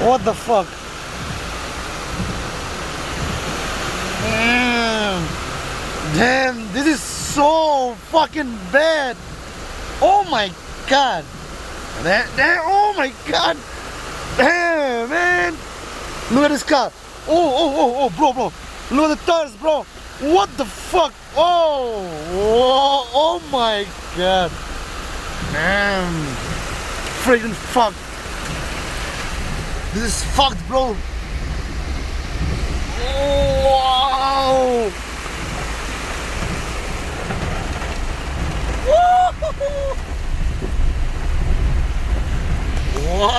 What the fuck? Damn. Damn, this is so fucking bad. Oh my god. Oh my god. Damn, man. Look at this car. Oh, bro. Look at the tires, bro. What the fuck? Oh my god. Damn. Freaking fuck. This is fucked, bro.